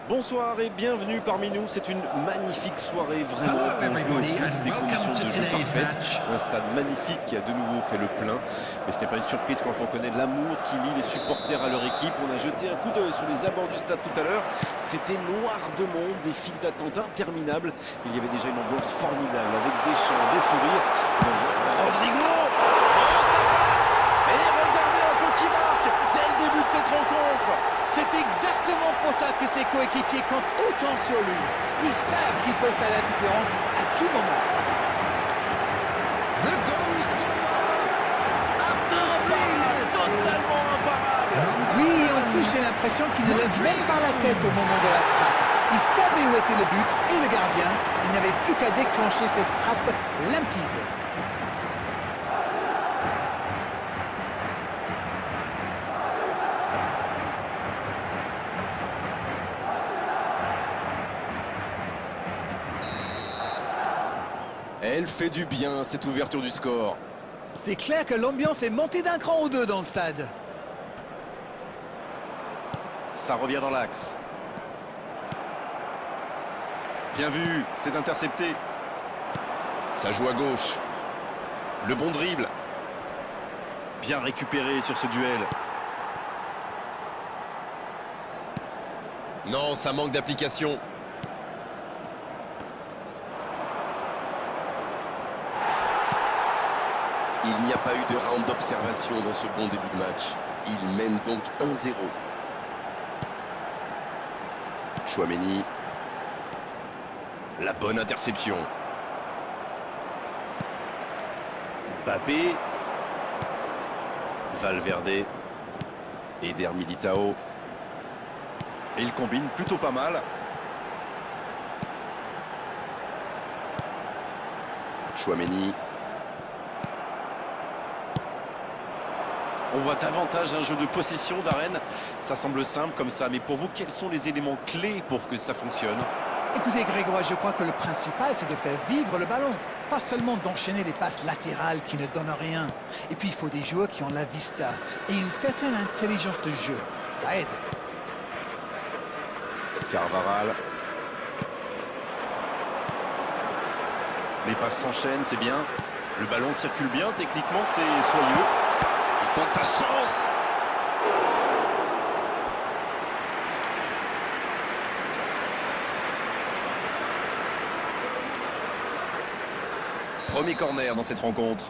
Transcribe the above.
Bonsoir et bienvenue parmi nous. C'est une magnifique soirée vraiment pour jouer au foot, des conditions de jeu parfaites. Un stade magnifique qui a de nouveau fait le plein. Mais ce n'est pas une surprise quand on connaît l'amour qui lie les supporters à leur équipe. On a jeté un coup d'œil sur les abords du stade tout à l'heure. C'était noir de monde, des files d'attente interminables. Il y avait déjà une ambiance formidable avec des chants, des sourires. Rodrigo! Et regardez un peu qui marque dès le début de cette rencontre. C'est exactement pour ça que ses coéquipiers comptent autant sur lui. Ils savent qu'ils peuvent faire la différence à tout moment. Totalement imparable. Oui, et en plus j'ai l'impression qu'il ne lève même pas la tête au moment de la frappe. Il savait où était le but et le gardien. Il n'avait plus qu'à déclencher cette frappe limpide. Elle fait du bien, cette ouverture du score. C'est clair que l'ambiance est montée d'un cran ou deux dans le stade. Ça revient dans l'axe. Bien vu, c'est intercepté. Ça joue à gauche. Le bon dribble. Bien récupéré sur ce duel. Non, ça manque d'application. Il n'y a pas eu de round d'observation dans ce bon début de match. Il mène donc 1-0. Chouameni. La bonne interception. Mbappé. Valverde. Eder Militao. Et il combine plutôt pas mal. Chouameni. On voit davantage un jeu de possession d'Arène. Ça semble simple comme ça, mais pour vous, quels sont les éléments clés pour que ça fonctionne? Écoutez Grégoire, je crois que le principal c'est de faire vivre le ballon. Pas seulement d'enchaîner des passes latérales qui ne donnent rien. Et puis il faut des joueurs qui ont la vista et une certaine intelligence de jeu. Ça aide. Carvajal. Les passes s'enchaînent, c'est bien. Le ballon circule bien, techniquement c'est soyeux. Il tente sa chance. Premier corner dans cette rencontre.